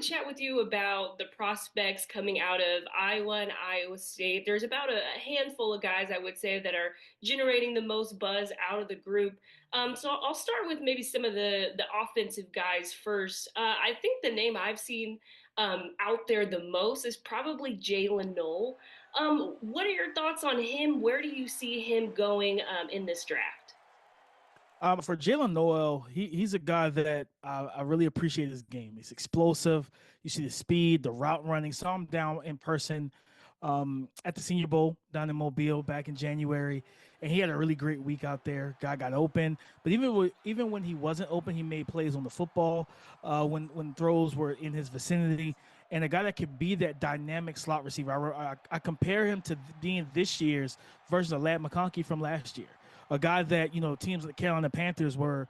chat with you about the prospects coming out of Iowa and Iowa State. There's about a handful of guys, I would say, that are generating the most buzz out of the group. So I'll start with maybe some of the offensive guys first. I think the name I've seen out there the most is probably Jalen Noel. What are your thoughts on him? Where do you see him going in this draft? For Jalen Noel, he's a guy that I really appreciate his game. He's explosive. You see the speed, the route running. Saw him down in person at the Senior Bowl down in Mobile back in January, and he had a really great week out there. Guy got open, but even when he wasn't open, he made plays on the football when throws were in his vicinity. And a guy that could be that dynamic slot receiver. I compare him to being this year's version of Ladd McConkey from last year, a guy that teams like the Carolina Panthers were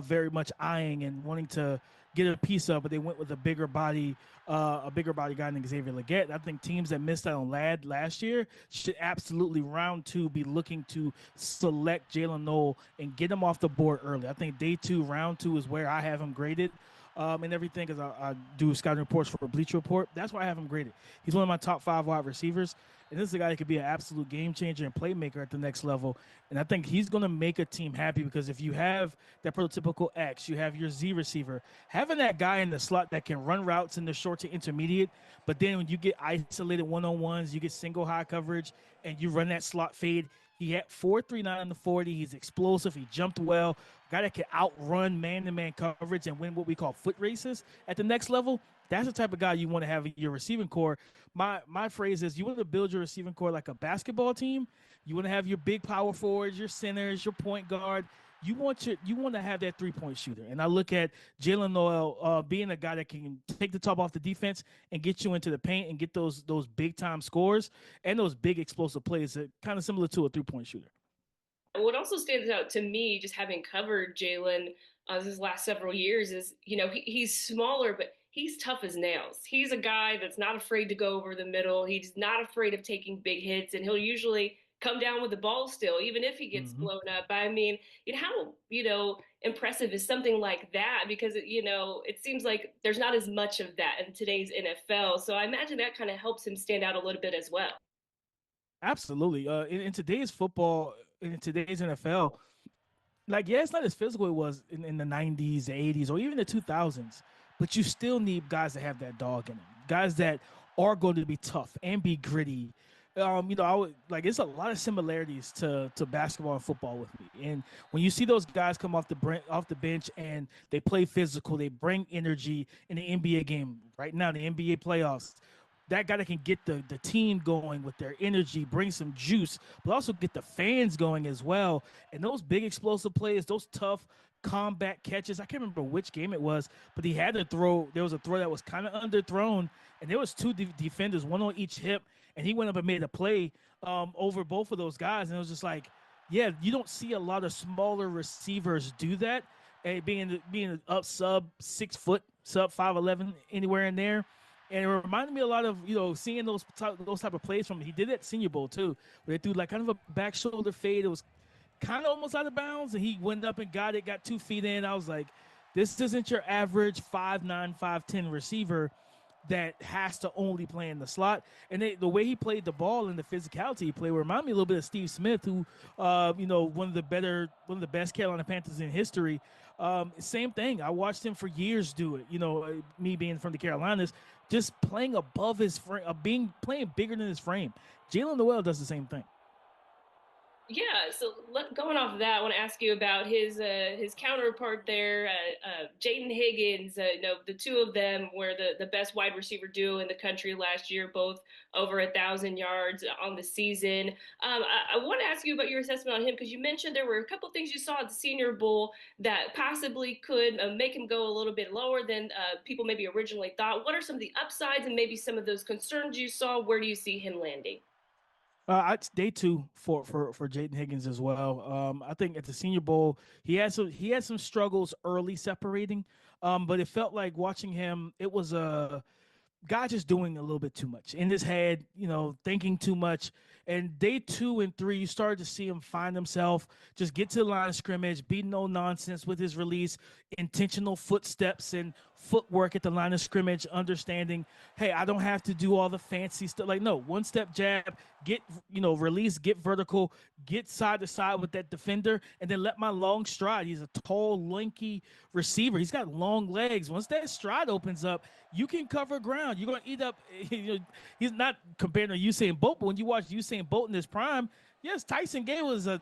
very much eyeing and wanting to get a piece of, but they went with a bigger body guy named Xavier Legette. I think teams that missed out on Ladd last year should absolutely round two be looking to select Jalen Noel and get him off the board early. I think day two, round two is where I have him graded. And everything because I do scouting reports for Bleacher Report. That's why I have him graded. He's one of my top five wide receivers, and this is a guy that could be an absolute game changer and playmaker at the next level. And I think he's going to make a team happy because if you have that prototypical X, you have your Z receiver, having that guy in the slot that can run routes in the short to intermediate, but then when you get isolated one-on-ones, you get single high coverage, and you run that slot fade. He had 4.39 in the 40. He's explosive. He jumped well. Guy that can outrun man-to-man coverage and win what we call foot races at the next level. That's the type of guy you want to have in your receiving core. My phrase is you want to build your receiving core like a basketball team. You want to have your big power forwards, your centers, your point guard. You want to have that 3-point shooter. And I look at Jalen Noel being a guy that can take the top off the defense and get you into the paint and get those big time scores and those big explosive plays that kind of similar to a 3-point shooter. What also stands out to me, just having covered Jalen these last several years, is he's smaller, but he's tough as nails. He's a guy that's not afraid to go over the middle. He's not afraid of taking big hits, and he'll usually come down with the ball still, even if he gets Mm-hmm. blown up. I mean, how impressive is something like that? Because it seems like there's not as much of that in today's NFL. So I imagine that kind of helps him stand out a little bit as well. Absolutely. In today's football, in today's NFL, like, yeah, it's not as physical it was in the 90s, the 80s, or even the 2000s, but you still need guys that have that dog in them, guys that are going to be tough and be gritty. I would like it's a lot of similarities to basketball and football with me. And when you see those guys come off the bench and they play physical, they bring energy in the NBA game right now, the NBA playoffs, that guy that can get the team going with their energy, bring some juice, but also get the fans going as well. And those big explosive plays, those tough combat catches. I can't remember which game it was, but he had to throw. There was a throw that was kind of underthrown, and there was two defenders, one on each hip, and he went up and made a play over both of those guys. And it was just like, yeah, you don't see a lot of smaller receivers do that. And being up sub 6 foot, sub 5'11", anywhere in there. And it reminded me a lot of seeing those type of plays from him. He did that Senior Bowl too, where they threw like kind of a back shoulder fade. It was kind of almost out of bounds, and he went up and got it, got 2 feet in. I was like, this isn't your average 5'9", 5'10" receiver that has to only play in the slot. And the way he played the ball and the physicality he played reminded me a little bit of Steve Smith, who, one of the best Carolina Panthers in history. Same thing. I watched him for years do it. Me being from the Carolinas, just playing above his frame, playing bigger than his frame. Jalen Noel does the same thing. Yeah, so going off of that, I want to ask you about his counterpart there, Jaden Higgins. The two of them were the best wide receiver duo in the country last year, both over 1,000 yards on the season. I want to ask you about your assessment on him because you mentioned there were a couple things you saw at the Senior Bowl that possibly could make him go a little bit lower than people maybe originally thought. What are some of the upsides and maybe some of those concerns you saw? Where do you see him landing? It's day two for Jaden Higgins as well. I think at the Senior Bowl he had some struggles early separating, but it felt like watching him. It was a guy just doing a little bit too much in his head, thinking too much. And day 2 and 3, you started to see him find himself, just get to the line of scrimmage, be no nonsense with his release, intentional footsteps and footwork at the line of scrimmage, understanding, hey, I don't have to do all the fancy stuff. Like, no, one step jab, get, release, get vertical, get side to side with that defender, and then let my long stride. He's a tall, lanky receiver. He's got long legs. Once that stride opens up, you can cover ground. You're going to eat up. He's not compared to Usain Bolt, but when you watch Usain Bolt in his prime, yes, Tyson Gay was a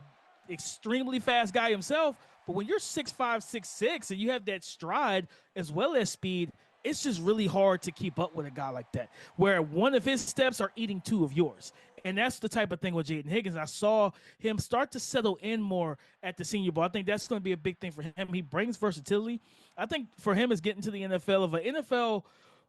extremely fast guy himself. But when you're 6'5", 6'6", and you have that stride as well as speed, it's just really hard to keep up with a guy like that, where one of his steps are eating two of yours. And that's the type of thing with Jaden Higgins. I saw him start to settle in more at the Senior Bowl. I think that's going to be a big thing for him. He brings versatility. I think for him is getting to the NFL. If an NFL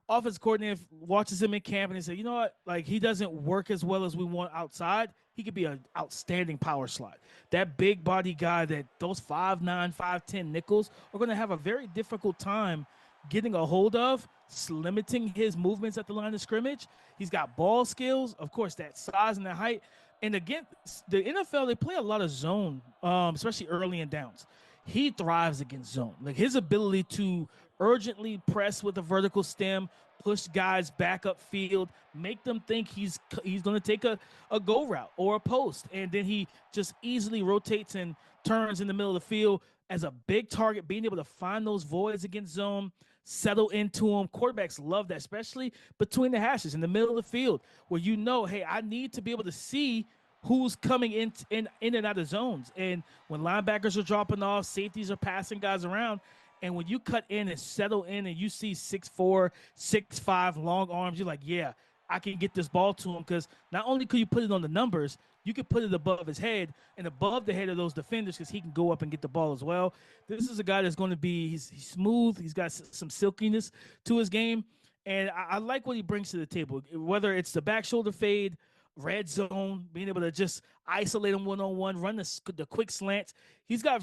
offense coordinator watches him in camp and they say, you know what, like he doesn't work as well as we want outside, he could be an outstanding power slot. That big body guy, that those 5'9", 5'10" nickels are going to have a very difficult time getting a hold of, limiting his movements at the line of scrimmage. He's got ball skills, of course, that size and the height. And again, the NFL, they play a lot of zone, especially early in downs. He thrives against zone. Like his ability to urgently press with a vertical stem, push guys back up field, make them think he's going to take a go route or a post, and then he just easily rotates and turns in the middle of the field as a big target, being able to find those voids against zone, settle into them. Quarterbacks love that, especially between the hashes in the middle of the field, where hey, I need to be able to see who's coming in and out of zones. And when linebackers are dropping off, safeties are passing guys around, and when you cut in and settle in and you see 6'4", 6'5", long arms, you're like, yeah, I can get this ball to him, because not only could you put it on the numbers, you can put it above his head and above the head of those defenders, because he can go up and get the ball as well. This is a guy that's going to be he's smooth. He's got some silkiness to his game, and I like what he brings to the table, whether it's the back shoulder fade, red zone, being able to just isolate him one-on-one, run the quick slants. He's got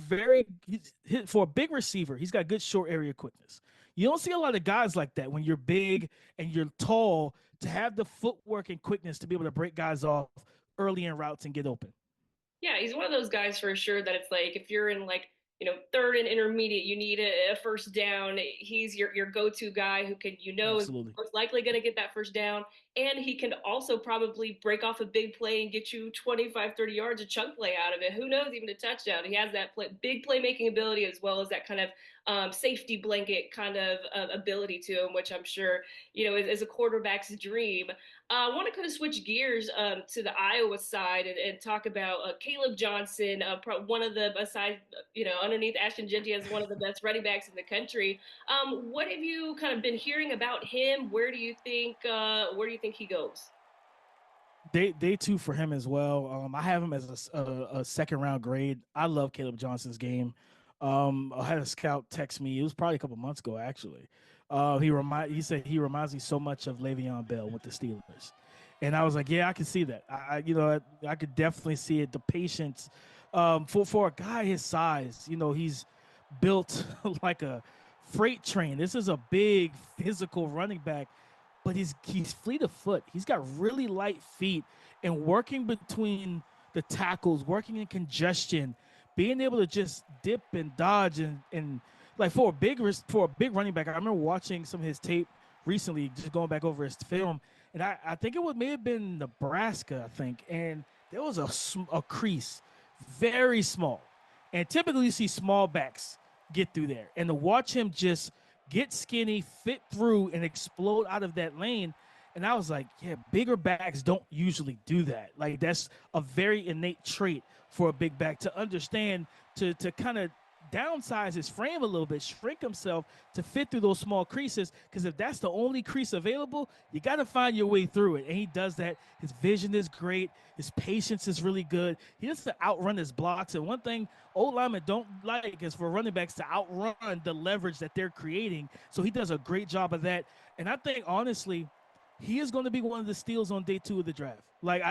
for a big receiver, he's got good short area quickness. You don't see a lot of guys like that when you're big and you're tall, to have the footwork and quickness to be able to break guys off early in routes and get open. Yeah, he's one of those guys for sure that it's like if you're in third and intermediate, you need a first down. He's your go-to guy who can Absolutely. is most likely going to get that first down, and he can also probably break off a big play and get you 25, 30 yards, a chunk play out of it. Who knows, even a touchdown. He has that big playmaking ability, as well as that kind of safety blanket kind of ability to him, which I'm sure is a quarterback's dream. I want to kind of switch gears to the Iowa side and talk about Caleb Johnson, one of the, aside, underneath Ashton Jeanty, as one of the best running backs in the country. What have you kind of been hearing about him? Where do you think he goes? Day two for him as well. I have him as a second round grade. I love Caleb Johnson's game. I had a scout text me. It was probably a couple months ago, actually. He said he reminds me so much of Le'Veon Bell with the Steelers, and I was like, yeah, I can see that. I could definitely see it. The patience, for a guy his size, he's built like a freight train. This is a big physical running back, but he's fleet of foot. He's got really light feet, and working between the tackles, working in congestion, being able to just dip and dodge and like for a big running back. I remember watching some of his tape recently, just going back over his film, and I think may have been Nebraska, I think, and there was a crease, very small, and typically you see small backs get through there, and to watch him just get skinny, fit through, and explode out of that lane. And I was like, yeah, bigger backs don't usually do that. Like, that's a very innate trait for a big back, to understand to kind of downsize his frame a little bit, shrink himself to fit through those small creases, because if that's the only crease available, you got to find your way through it. And he does that. His vision is great. His patience is really good. He doesn't outrun his blocks. And one thing old linemen don't like is for running backs to outrun the leverage that they're creating. So he does a great job of that. And I think, honestly, he is going to be one of the steals on day two of the draft. Like,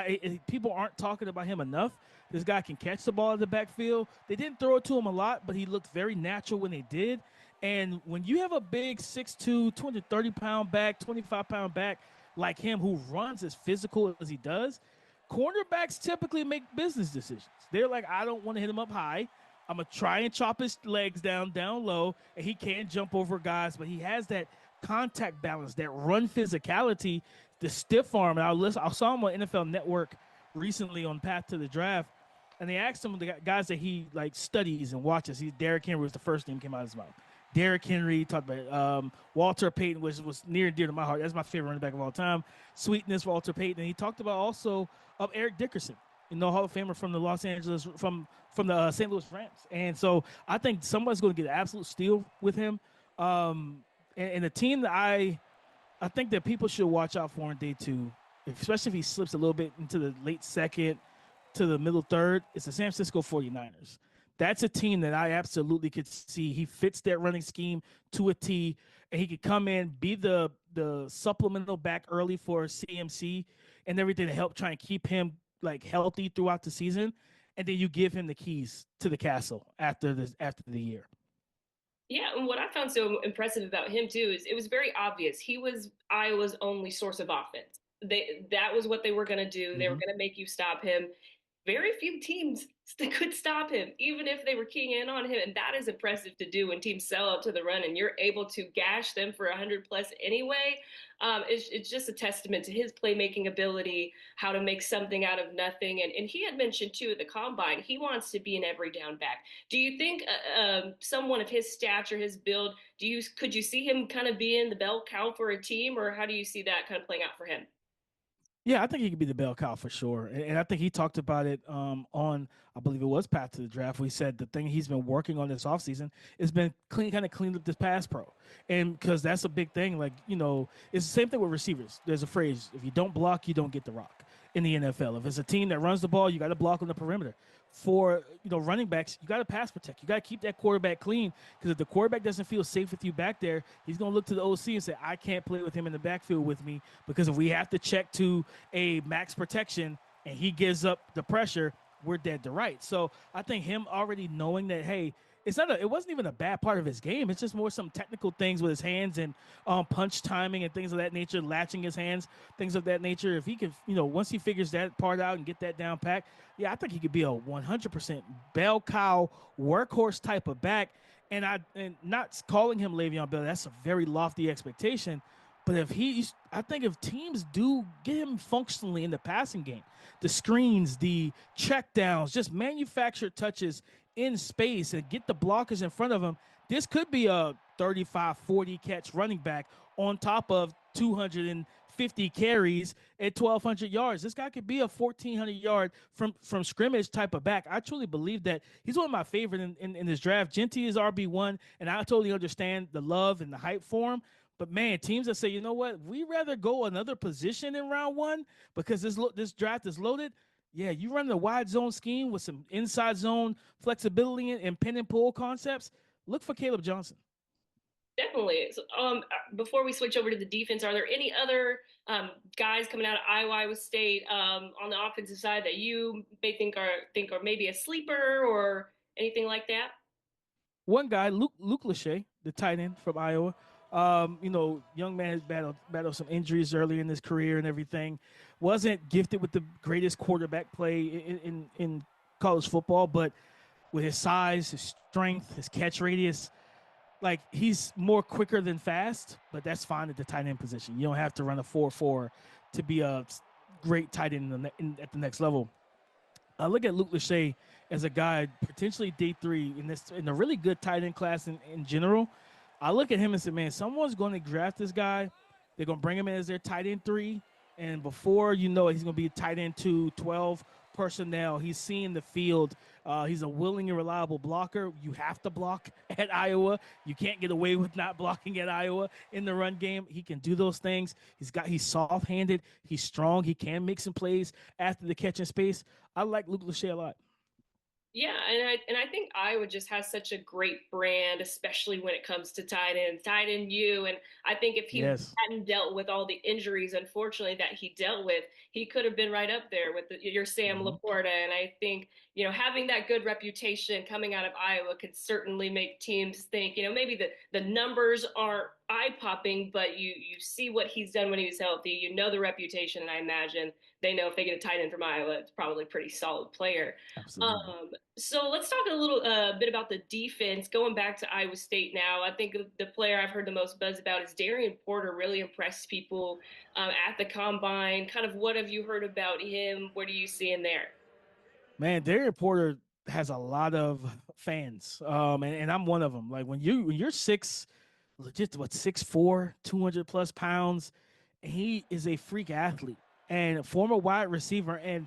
people aren't talking about him enough. This guy can catch the ball in the backfield. They didn't throw it to him a lot, but he looked very natural when they did. And when you have a big 6'2", 230-pound back, 25-pound back like him, who runs as physical as he does, cornerbacks typically make business decisions. They're like, I don't want to hit him up high. I'm gonna try and chop his legs down low, and he can't jump over guys, but he has that contact balance, that run physicality, the stiff arm. And I saw him on NFL Network recently on Path to the Draft, and they asked him the guys that he like studies and watches. Derrick Henry was the first name came out of his mouth. Derrick Henry talked about Walter Payton, which was near and dear to my heart. That's my favorite running back of all time. Sweetness, Walter Payton. And he talked about also Eric Dickerson, Hall of Famer from the from the St. Louis Rams. And so I think somebody's going to get an absolute steal with him. And the team that I think that people should watch out for in day two, especially if he slips a little bit into the late second to the middle third, it's the San Francisco 49ers. That's a team that I absolutely could see. He fits that running scheme to a T, and he could come in, be the supplemental back early for CMC and everything to help try and keep him like healthy throughout the season, and then you give him the keys to the castle after the year. Yeah, and what I found so impressive about him too is it was very obvious he was Iowa's only source of offense. That was what they were going to do. They were Mm-hmm. going to make you stop him. Very few teams could stop him, even if they were keying in on him. And that is impressive to do when teams sell out to the run and you're able to gash them for 100 plus anyway. It's just a testament to his playmaking ability, how to make something out of nothing. And he had mentioned too at the combine, he wants to be an every down back. Do you think someone of his stature, his build, could you see him kind of being the bell cow for a team, or how do you see that kind of playing out for him? Yeah, I think he could be the bell cow for sure. And I think he talked about it on, I believe it was Path to the Draft. We said the thing he's been working on this offseason has been kind of cleaned up this pass pro. And because that's a big thing. Like, it's the same thing with receivers. There's a phrase, if you don't block, you don't get the rock in the NFL. If it's a team that runs the ball, you got to block on the perimeter. For running backs, you got to pass protect. You got to keep that quarterback clean, because if the quarterback doesn't feel safe with you back there, he's going to look to the OC and say, I can't play with him in the backfield with me, because if we have to check to a max protection and he gives up the pressure, we're dead to rights. So I think him already knowing that, hey, it wasn't even a bad part of his game. It's just more some technical things with his hands and punch timing and things of that nature, latching his hands, things of that nature. If he could, once he figures that part out and get that down pat, yeah, I think he could be a 100% bell cow workhorse type of back. And not calling him Le'Veon Bell, that's a very lofty expectation. But I think if teams do get him functionally in the passing game, the screens, the checkdowns, just manufactured touches in space and get the blockers in front of him, this could be a 35, 40 catch running back on top of 250 carries at 1,200 yards. This guy could be a 1,400 yard from scrimmage type of back. I truly believe that he's one of my favorite in this draft. Genty is RB1, and I totally understand the love and the hype for him. But man, teams that say, you know what, we rather go another position in round one because this draft is loaded. Yeah, you run the wide zone scheme with some inside zone flexibility and pin and pull concepts. Look for Caleb Johnson. Definitely. So, before we switch over to the defense, are there any other guys coming out of Iowa State on the offensive side that you may think are maybe a sleeper or anything like that? One guy, Luke Lachey, the tight end from Iowa. Young man has battled some injuries earlier in his career and everything. Wasn't gifted with the greatest quarterback play in college football, but with his size, his strength, his catch radius, like he's more quicker than fast, but that's fine at the tight end position. You don't have to run a 4.4 to be a great tight end at the next level. I look at Luke Lachey as a guy potentially day three in a really good tight end class in general. I look at him and say, man, someone's going to draft this guy. They're going to bring him in as their tight end 3. And before you know it, he's going to be a tight end 2, 12 personnel. He's seeing the field. He's a willing and reliable blocker. You have to block at Iowa. You can't get away with not blocking at Iowa in the run game. He can do those things. He's soft-handed. He's strong. He can make some plays after the catch in space. I like Luke Lachey a lot. Yeah, and I think Iowa just has such a great brand, especially when it comes to tight end you. And I think if he Yes. hadn't dealt with all the injuries, unfortunately, that he dealt with, he could have been right up there with your Sam Mm-hmm. Laporta. And I think, having that good reputation coming out of Iowa could certainly make teams think, maybe the numbers aren't eye-popping, but you see what he's done when he was healthy. You know the reputation, and I imagine they know if they get a tight end from Iowa, it's probably a pretty solid player. Absolutely. So let's talk a little bit about the defense. Going back to Iowa State now, I think the player I've heard the most buzz about is Darian Porter. Really impressed people at the combine. Kind of what have you heard about him? What are you seeing there? Man, Darian Porter has a lot of fans, and I'm one of them. Like when you're six, legit what 6'4", 200 plus pounds, and he is a freak athlete and a former wide receiver. And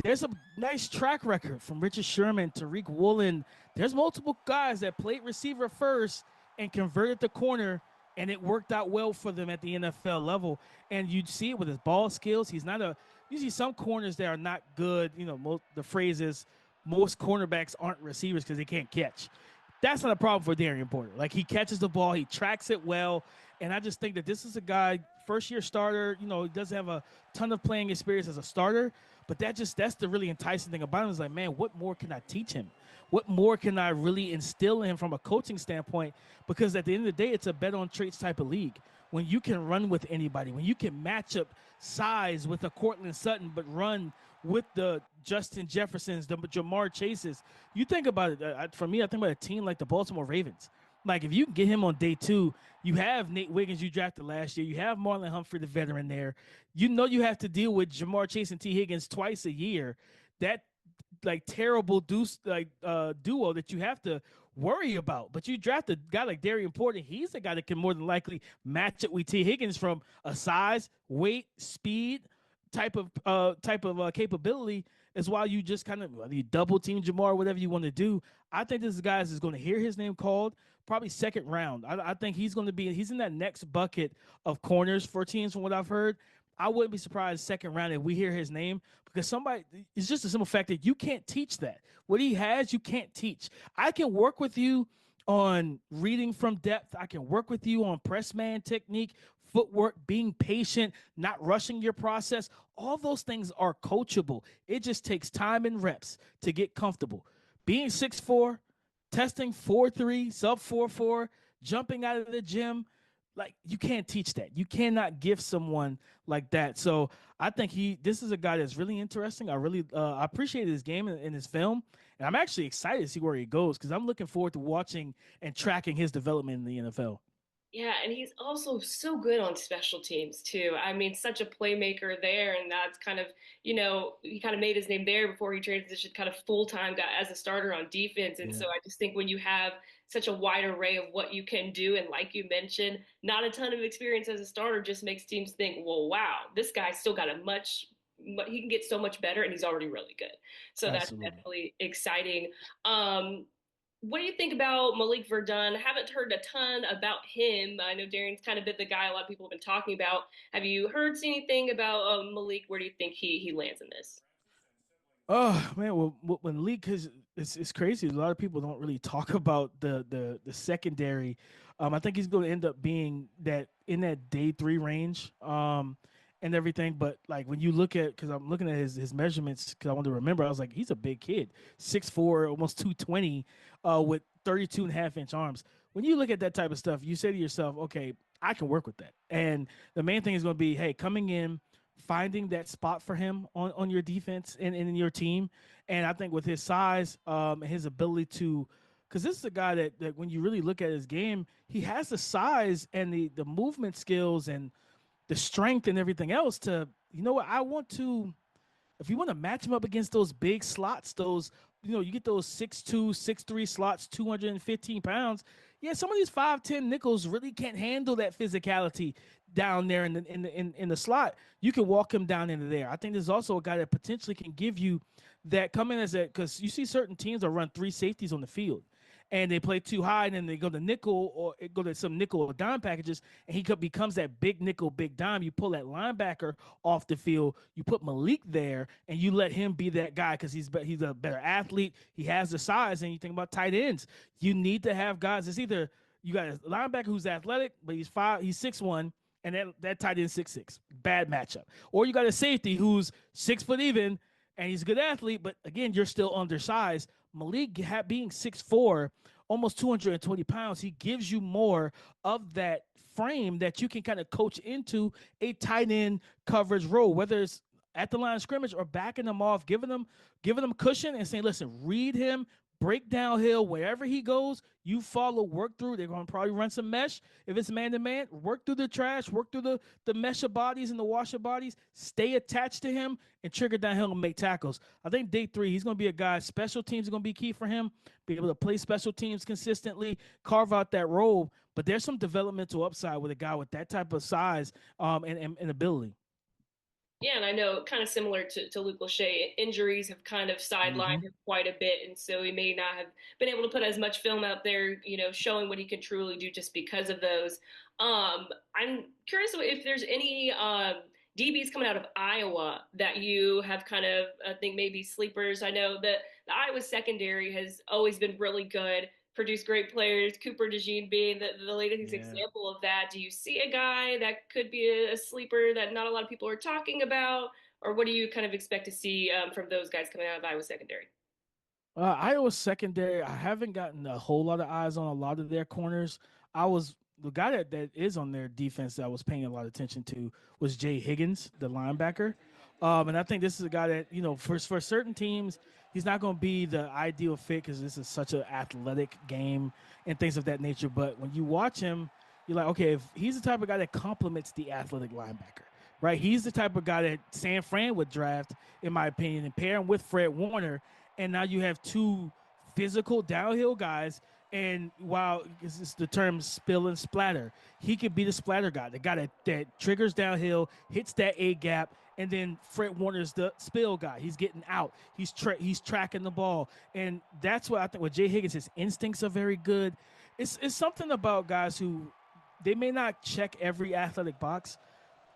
there's a nice track record from Richard Sherman, Tariq Woolen. There's multiple guys that played receiver first and converted to corner, and it worked out well for them at the NFL level. And you'd see it with his ball skills. He's not a usually some corners that are not good. The phrase is most cornerbacks aren't receivers because they can't catch. That's not a problem for Darian Porter. Like, he catches the ball, he tracks it well, and I just think that this is a guy, first year starter. He doesn't have a ton of playing experience as a starter, but that's the really enticing thing about him. Is like, man, what more can I teach him? What more can I really instill in him from a coaching standpoint? Because at the end of the day, it's a bet on traits type of league. When you can run with anybody, when you can match up size with a Cortland Sutton, but run with the Justin Jeffersons, the Jamar Chases. You think about it. For me, I think about a team like the Baltimore Ravens. Like, if you can get him on day two, you have Nate Wiggins you drafted last year. You have Marlon Humphrey, the veteran there. You have to deal with Jamar Chase and T. Higgins twice a year. That like terrible duo that you have to worry about. But you draft a guy like Darian Porter. He's a guy that can more than likely match it with T. Higgins from a size, weight, speed type of capability. Is why you just kind of, whether you double team Jamar, whatever you want to do. I think this guy is going to hear his name called probably second round. I think he's in that next bucket of corners for teams from what I've heard. I wouldn't be surprised second round if we hear his name, because it's just a simple fact that you can't teach that. What he has, you can't teach. I can work with you on reading from depth. I can work with you on press man technique, footwork, being patient, not rushing your process. All those things are coachable. It just takes time and reps to get comfortable. Being 6'4", testing 4'3", sub 4'4", jumping out of the gym, like, you can't teach that. You cannot give someone like that. So I think this is a guy that's really interesting. I appreciated his game in his film, and I'm actually excited to see where he goes, because I'm looking forward to watching and tracking his development in the NFL. Yeah, and he's also so good on special teams too. I mean, such a playmaker there, and that's kind of, he kind of made his name there before he transitioned kind of full-time guy as a starter on defense. And Yeah, so I just think when you have such a wide array of what you can do, and like you mentioned, not a ton of experience as a starter just makes teams think, well, wow, this guy's still got he can get so much better, and he's already really good. So that's absolutely. definitely exciting. Um, what do you think about Malik Verdun? I haven't heard a ton about him. I know Darian's kind of been the guy a lot of people have been talking about. Have you heard anything about Malik? Where do you think he lands in this? Oh man, well, when league is it's crazy. A lot of people don't really talk about the secondary. I think he's going to end up being that in that day three range, and everything. But like, when you look at, because I'm looking at his measurements, because I want to remember, I was like, he's a big kid, 6'4", almost 220, with 32.5-inch arms. When you look at that type of stuff, you say to yourself, okay, I can work with that. And the main thing is going to be, hey, coming in, finding that spot for him on your defense and in your team. And I think with his size, and his ability to, because this is a guy that when you really look at his game, he has the size and the movement skills and the strength and everything else to, what I want to, if you want to match him up against those big slots, you get those 6'2", 6'3" slots, 215 pounds. Yeah, some of these 5'10" nickels really can't handle that physicality down there in the slot. You can walk him down into there. I think there's also a guy that potentially can give you that, come in as a, because you see certain teams that run three safeties on the field, and they play too high, and then they go to nickel, or go to some nickel or dime packages, and he becomes that big nickel, big dime. You pull that linebacker off the field, you put Malik there, and you let him be that guy, because he's a better athlete. He has the size, and you think about tight ends. You need to have guys. It's either you got a linebacker who's athletic, but he's 6'1", and that tight end 6'6". Bad matchup. Or you got a safety who's 6 foot even, and he's a good athlete, but again, you're still undersized. Malik being 6'4", almost 220 pounds. He gives you more of that frame that you can kind of coach into a tight end coverage role, whether it's at the line of scrimmage or backing them off, giving them cushion and saying, listen, read him, break downhill wherever he goes. You follow, work through. They're going to probably run some mesh. If it's man to man, work through the trash, work through the mesh of bodies and the wash of bodies. Stay attached to him and trigger downhill and make tackles. I think day 3, he's going to be a guy. Special teams are going to be key for him. Be able to play special teams consistently, carve out that role. But there's some developmental upside with a guy with that type of size and ability. Yeah, and I know kind of similar to Luke Lachey, injuries have kind of sidelined Mm-hmm. him quite a bit, and so he may not have been able to put as much film out there, showing what he can truly do just because of those. I'm curious if there's any DBs coming out of Iowa that you have kind of, I think maybe sleepers. I know that the Iowa secondary has always been really good, produced great players, Cooper DeJean being the latest Yeah. example of that. Do you see a guy that could be a sleeper that not a lot of people are talking about? Or what do you kind of expect to see from those guys coming out of Iowa secondary? Iowa secondary, I haven't gotten a whole lot of eyes on a lot of their corners. I was the guy that is on their defense that I was paying a lot of attention to was Jay Higgins, the linebacker. And I think this is a guy that, for certain teams, he's not going to be the ideal fit because this is such an athletic game and things of that nature. But when you watch him, you're like, okay, if he's the type of guy that complements the athletic linebacker, right? He's the type of guy that San Fran would draft, in my opinion, and pair him with Fred Warner, and now you have two physical downhill guys. And while it's the term spill and splatter, he could be the splatter guy, the guy that triggers downhill, hits that A gap, and then Fred Warner's the spill guy. He's getting out. He's tracking the ball, and that's what I think. With Jay Higgins, his instincts are very good. It's something about guys who they may not check every athletic box,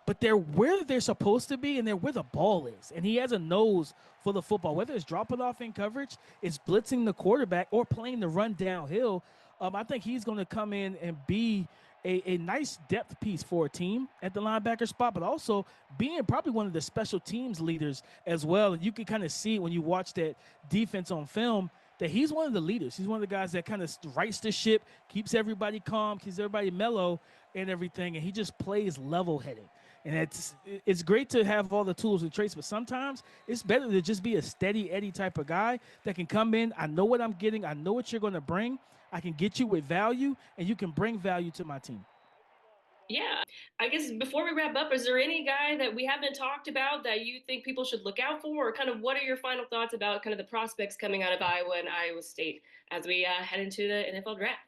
but they're where they're supposed to be and they're where the ball is. And he has a nose for the football, whether it's dropping off in coverage, it's blitzing the quarterback, or playing the run downhill. I think he's going to come in and be a nice depth piece for a team at the linebacker spot, but also being probably one of the special teams leaders as well. And you can kind of see when you watch that defense on film that he's one of the leaders. He's one of the guys that kind of rights the ship, keeps everybody calm, keeps everybody mellow and everything. And he just plays level-headed. And it's great to have all the tools and traits, but sometimes it's better to just be a steady Eddie type of guy that can come in. I know what I'm getting. I know what you're going to bring. I can get you with value, and you can bring value to my team. Yeah, I guess before we wrap up, is there any guy that we haven't talked about that you think people should look out for, or kind of what are your final thoughts about kind of the prospects coming out of Iowa and Iowa State as we head into the NFL draft?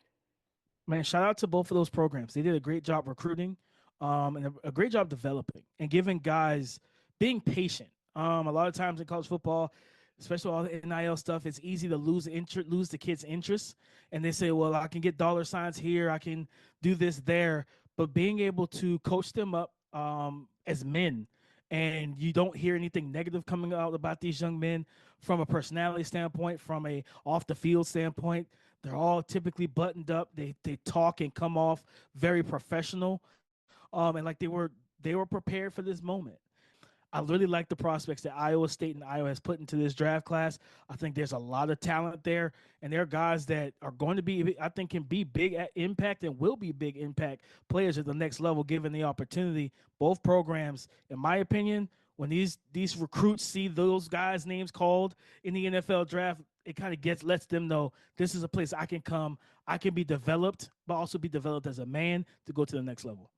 Man, shout out to both of those programs. They did a great job recruiting, and a great job developing and giving guys being patient. A lot of times in college football, especially all the NIL stuff, it's easy to lose the kids' interest, and they say, "Well, I can get dollar signs here, I can do this there," but being able to coach them up as men, and you don't hear anything negative coming out about these young men from a personality standpoint, from a off the field standpoint. They're all typically buttoned up. They talk and come off very professional, and like they were prepared for this moment. I really like the prospects that Iowa State and Iowa has put into this draft class. I think there's a lot of talent there, and there are guys that are going to be, I think, can be big at impact and will be big impact players at the next level given the opportunity. Both programs, in my opinion, when these recruits see those guys' names called in the NFL draft, it kind of lets them know this is a place I can come, I can be developed, but also be developed as a man to go to the next level.